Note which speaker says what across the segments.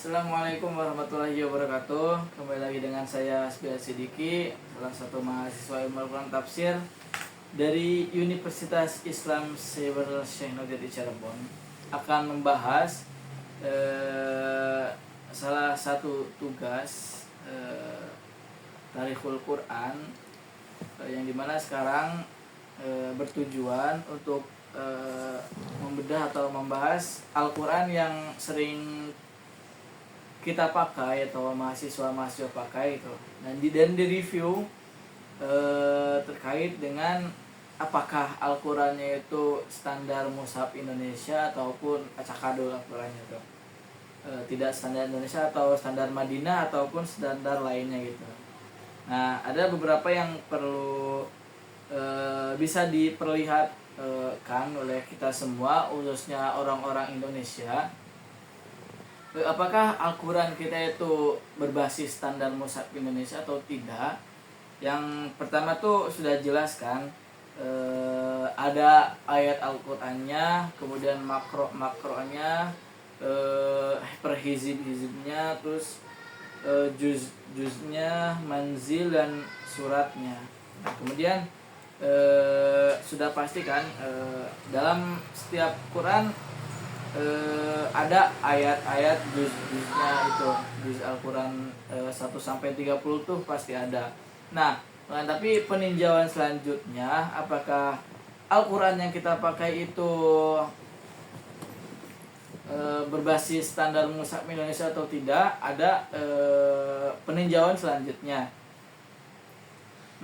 Speaker 1: Assalamualaikum warahmatullahi wabarakatuh. Kembali lagi dengan saya Asbiar Sidiki, salah satu mahasiswa ilmu Al-Quran Tafsir dari Universitas Islam Saber Syekh Nurjad di Cirebon. Akan membahas salah satu tugas Tarikhul Quran yang dimana sekarang bertujuan untuk membedah atau membahas Al-Quran yang sering kita pakai atau mahasiswa pakai itu, dan di review terkait dengan apakah Al-Qurannya itu standar mushaf Indonesia ataupun acakadul Al-Qurannya itu tidak standar Indonesia atau standar Madinah ataupun standar lainnya gitu. Nah, ada beberapa yang perlu bisa diperlihatkan oleh kita semua, khususnya orang-orang Indonesia. Apakah Al-Quran kita itu berbasis standar mushaf Indonesia atau tidak? Yang pertama tuh sudah jelaskan, ada ayat Al-Qurannya, kemudian makronya, per hizib-hizibnya, terus juznya, manzil, dan suratnya. Nah, kemudian sudah pastikan dalam setiap Quran ada ayat-ayat juz-juznya itu, juz Al-Quran 1 sampai 30 tuh pasti ada. Nah, tapi peninjauan selanjutnya, apakah Al-Quran yang kita pakai itu berbasis standar mushaf Indonesia atau tidak, ada peninjauan selanjutnya.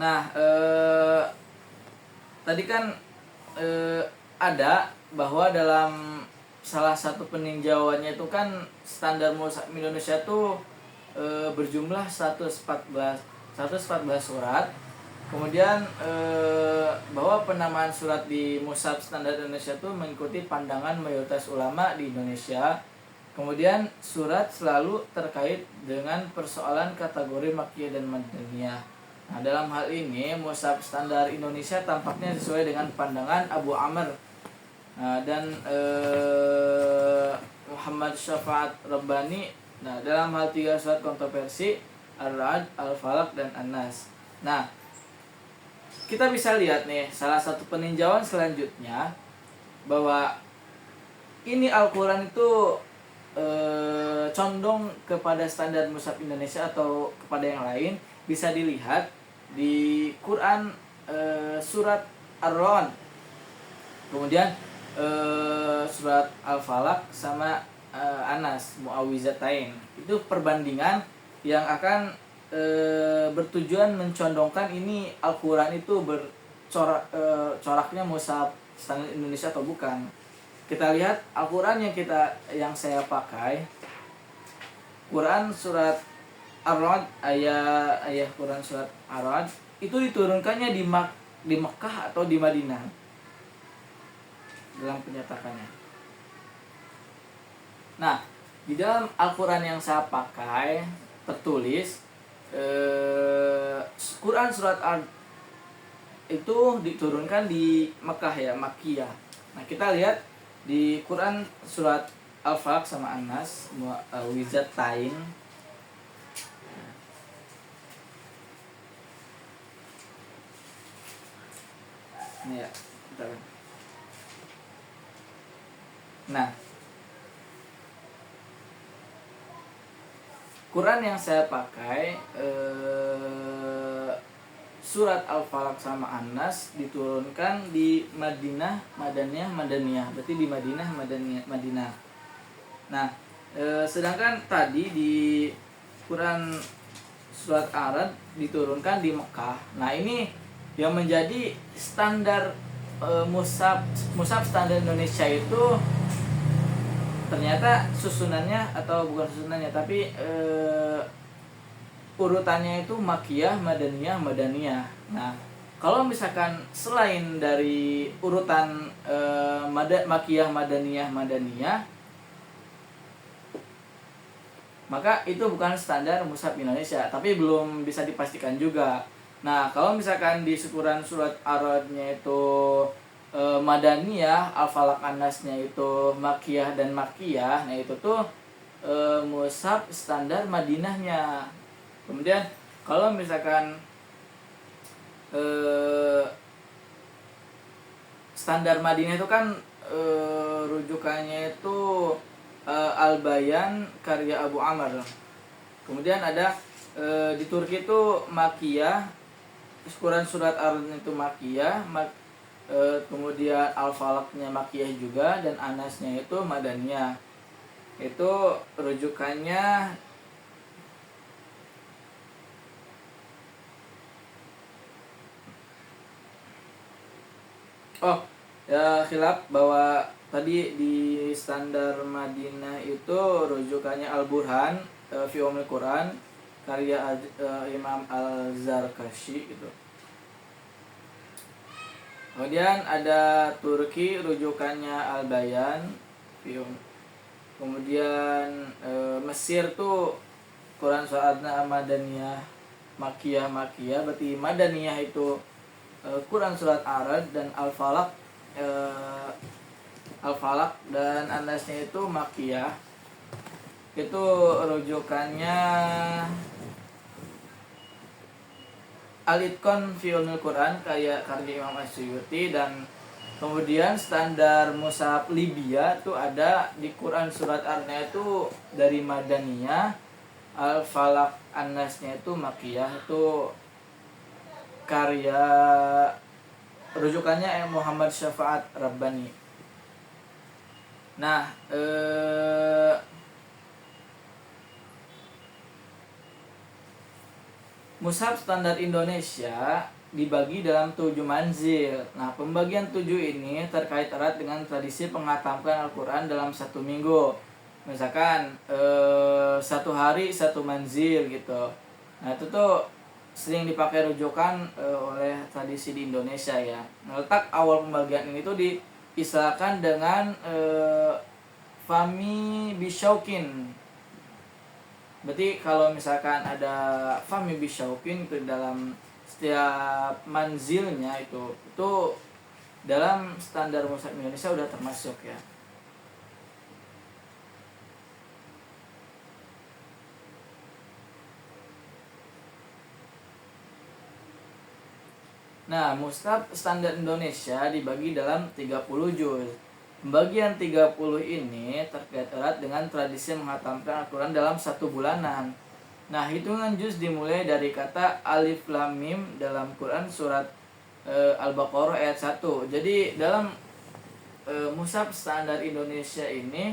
Speaker 1: Nah, tadi kan ada bahwa dalam salah satu peninjauannya itu kan standar mushaf Indonesia itu berjumlah 114 surat. Kemudian bahwa penamaan surat di mushaf standar Indonesia itu mengikuti pandangan mayoritas ulama di Indonesia. Kemudian surat selalu terkait dengan persoalan kategori Makkiyah dan Madaniyah. Nah, dalam hal ini mushaf standar Indonesia tampaknya sesuai dengan pandangan Abu Amr dan Muhammad Syafaat Rabbani. Nah, dalam hal 3 surat kontroversi, Ar-Ra'd, Al-Falaq, dan An-Nas. Nah, kita bisa lihat nih salah satu peninjauan selanjutnya bahwa ini Al-Quran itu condong kepada standar mushaf Indonesia atau kepada yang lain. Bisa dilihat di Quran surat Ar-Ra'd, kemudian surat Al-Falaq sama Anas Mu'awizatain. Itu perbandingan yang akan bertujuan mencondongkan ini Al-Quran itu coraknya mushaf standar Indonesia atau bukan. Kita lihat Al-Quran yang saya pakai, Quran surat Ar-Ra'd, ayat Quran surat Ar-Ra'd itu diturunkannya di Mekah atau di Madinah dalam penyatakannya. Nah, di dalam Al-Quran yang saya pakai tertulis Quran surat Ar itu diturunkan di Mekah ya, Makkiyah. Nah, kita lihat di Quran surat Al-Falaq sama An-Nas Mu'awizatain. Ini ya, kita lihat. Nah, Quran yang saya pakai surat Al-Falaq sama An-Nas diturunkan di Madinah, Madaniyah, berarti di Madinah. Nah, sedangkan tadi di Quran surat Ar-Ra'd diturunkan di Mekah. Nah, ini yang menjadi standar mushaf standar Indonesia itu ternyata susunannya, atau bukan susunannya tapi urutannya itu Makkiyah, Madaniyah. Nah, kalau misalkan selain dari urutan Makkiyah, Madaniyah, maka itu bukan standar mushaf Indonesia, tapi belum bisa dipastikan juga. Nah, kalau misalkan di syukuran surat Ar-Ra'd-nya itu Madaniyah, Al-Falaq, An-Nasnya itu Makkiyah dan Makkiyah, nah itu tuh mushaf standar Madinahnya. Kemudian kalau misalkan standar Madinah itu kan rujukannya itu Al-Bayan karya Abu Amr. Kemudian ada di Turki itu Makiyah, Quran surat Ar itu Makiyah, kemudian Al-Falaqnya Makiyah juga, dan Anasnya itu Madaniyah. Itu rujukannya ya khilaf bahwa tadi di standar Madinah itu rujukannya Al-Burhan fi Ummul Quran karya Imam Al-Zarkashi gitu. Kemudian ada Turki rujukannya Al-Bayan fi kemudian Mesir tuh Quran suratnya Madaniyah Makiyah berarti Madaniyah itu Quran surat Arad, dan Al-Falaq dan Anasnya itu Makiyah. Itu rujukannya Al-Itqan fi Ulumil Quran karya Imam Asyuyuti. Dan kemudian standar mushaf Libya itu ada di Quran surat Ar-nya itu dari Madaniyah, Al-Falaq An-Nasnya itu Makiyah. Itu karya rujukannya Muhammad Syafaat Rabbani. Nah, mushaf standar Indonesia dibagi dalam 7 manzil. Nah, pembagian 7 ini terkait erat dengan tradisi penghatamkan Al-Quran dalam 1 minggu. Misalkan 1 hari 1 manzil gitu. Nah, itu tuh sering dipakai rujukan oleh tradisi di Indonesia ya. Letak awal pembagian ini tuh diistilahkan dengan Fami Bisyaukin. Berarti kalau misalkan ada Fami Bisyaukin itu dalam setiap manzilnya itu dalam standar mushaf Indonesia udah termasuk ya. Nah, mushaf standar Indonesia dibagi dalam 30 juz. Pembagian 30 ini terkait erat dengan tradisi menghatamkan Al-Quran dalam 1 bulanan. Nah, hitungan juz dimulai dari kata Alif Lam Mim dalam Quran surat Al-Baqarah ayat 1. Jadi dalam mushaf standar Indonesia ini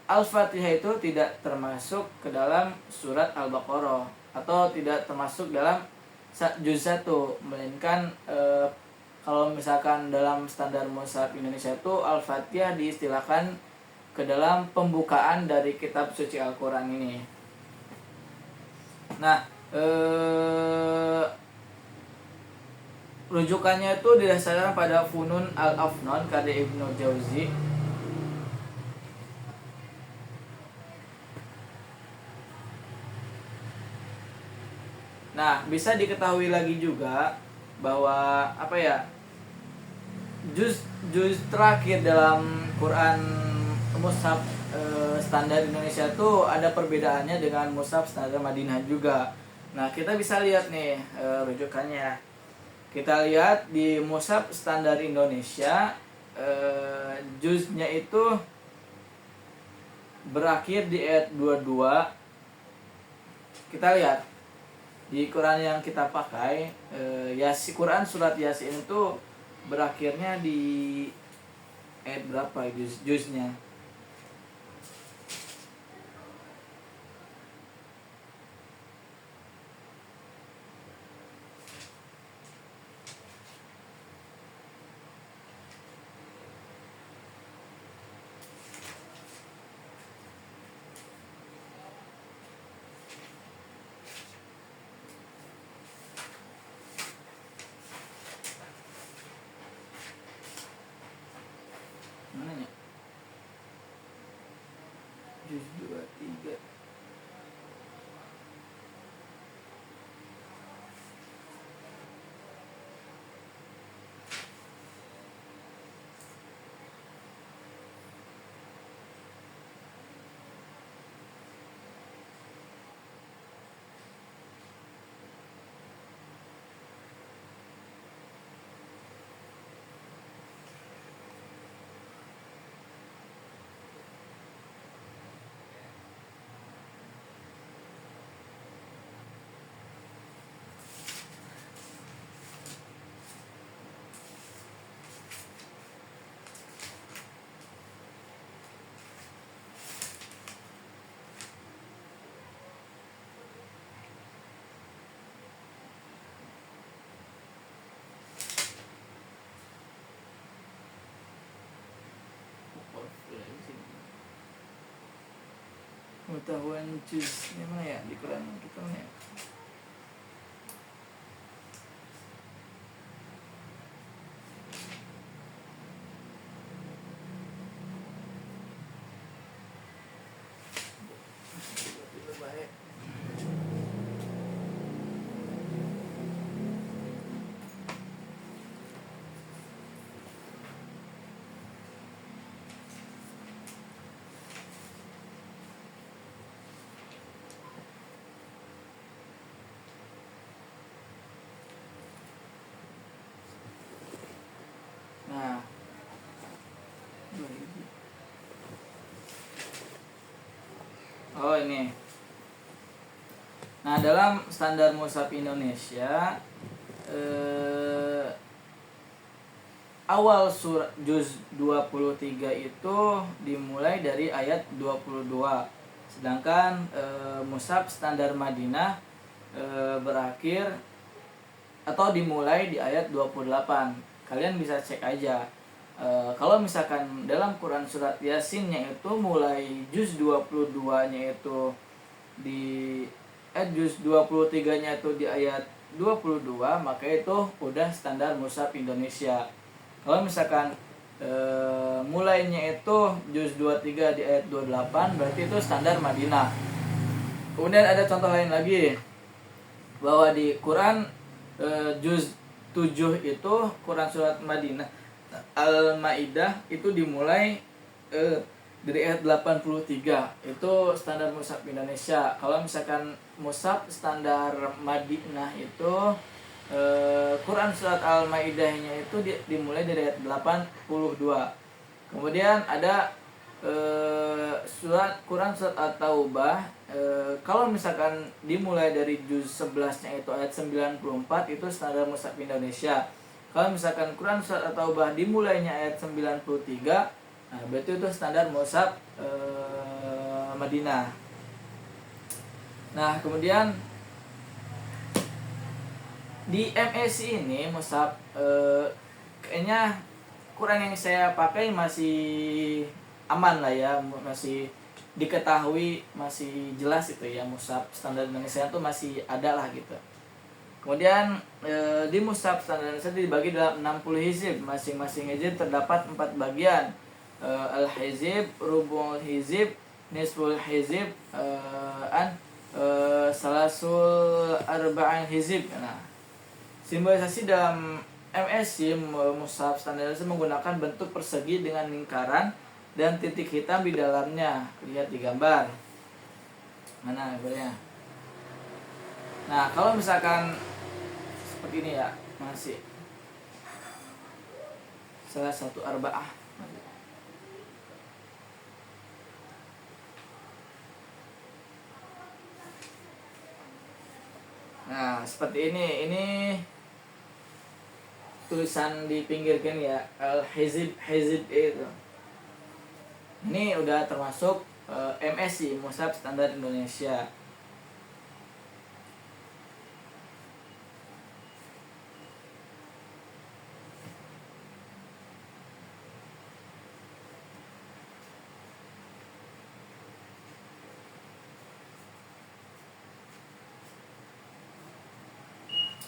Speaker 1: Al-Fatihah itu tidak termasuk ke dalam surat Al-Baqarah atau tidak termasuk dalam juz 1, melainkan kalau misalkan dalam standar mushaf Indonesia itu Al-Fatihah diistilahkan ke dalam pembukaan dari kitab suci Al-Quran ini. Nah, rujukannya itu didasarkan pada Funun Al-Afnan karya Ibnu Jauzi. Nah, bisa diketahui lagi juga bahwa juz terakhir dalam Quran mushaf standar Indonesia itu ada perbedaannya dengan mushaf standar Madinah juga. Nah, kita bisa lihat nih rujukannya. Kita lihat di mushaf standar Indonesia juznya itu berakhir di ayat 22. Kita lihat di Quran yang kita pakai Quran surat Yasin itu berakhirnya di ayat berapa juznya? Mananya? Juz 23. pengetahuan juz ini mana ya di Quran kita mana ya? Nah, oh ini. Nah, dalam standar mushaf Indonesia awal surat juz 23 itu dimulai dari ayat 22. Sedangkan mushaf standar Madinah berakhir atau dimulai di ayat 28. Kalian bisa cek aja. Kalau misalkan dalam Quran surat Yasinnya itu mulai juz 22-nya itu di juz 23-nya itu di ayat 22, maka itu udah standar mushaf Indonesia. Kalau misalkan mulainya itu juz 23 di ayat 28, berarti itu standar Madinah. Kemudian ada contoh lain lagi bahwa di Quran juz 7 itu Quran surat Madinah Al-Maidah itu dimulai dari ayat 83. Itu standar mushaf Indonesia. Kalau misalkan mushaf standar Madinah itu Quran surat Al-Maidahnya itu dimulai dari ayat 82. Kemudian ada surat Quran surat At-Taubah kalau misalkan dimulai dari juz 11-nya itu ayat 94, itu standar mushaf Indonesia. Kalau misalkan Quran surat At-Taubah dimulainya ayat 93, nah berarti itu standar mushaf Madinah. Nah, kemudian di MSI ini mushaf kayaknya Quran yang saya pakai masih aman lah ya, masih diketahui, masih jelas itu ya, mushaf standar Indonesia itu masih ada lah gitu. Kemudian di mushaf standar Indonesia dibagi dalam 60 hizib. Masing-masing hizib terdapat 4 bagian. Al-hizib, rubul hizib, nisful hizib, salasul arba'in hizib. Nah, simbolisasi dalam MSI mushaf standar Indonesia menggunakan bentuk persegi dengan lingkaran dan titik hitam di dalamnya. Lihat di gambar. Mana gambarnya? Nah, kalau misalkan seperti ini ya, masih salah satu arba'ah. Nah, seperti ini tulisan di pinggir kan ya, al-hizib itu. Ini udah termasuk MSI, mushaf standar Indonesia.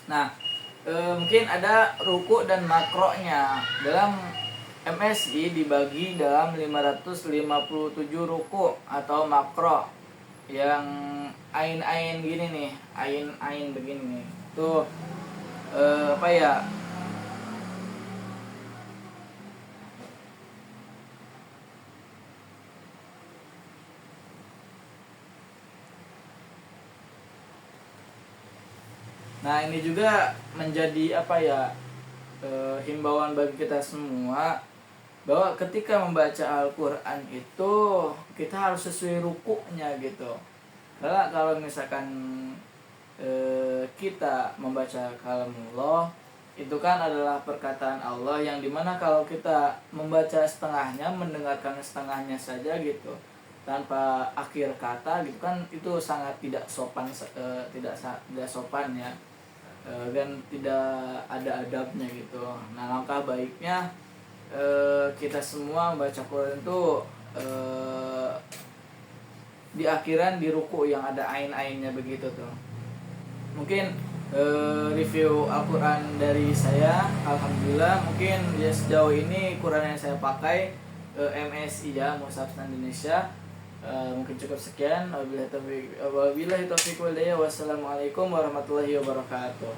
Speaker 1: Nah, mungkin ada ruku dan makronya. Dalam MSI dibagi dalam 557 ruku atau makro yang ain-ain gini nih, ain-ain begini nih. Tuh apa ya? Nah, ini juga menjadi apa ya? Himbauan bagi kita semua bahwa ketika membaca Al-Quran itu kita harus sesuai rukuknya gitu. Karena kalau misalkan kita membaca kalamullah itu kan adalah perkataan Allah yang dimana kalau kita membaca setengahnya, mendengarkan setengahnya saja gitu tanpa akhir kata gitu kan, itu sangat tidak sopan, tidak sopan ya, dan tidak ada adabnya gitu. Nah, langkah baiknya kita semua membaca Quran itu di akhiran di ruku yang ada ain-ainnya begitu tuh. Mungkin review Al-Quran dari saya, alhamdulillah. Mungkin ya sejauh ini Quran yang saya pakai MSI ya, Mushaf Indonesia. Mungkin cukup sekian. Wabillahi taufiq wal hidayah. Wassalamualaikum warahmatullahi wabarakatuh.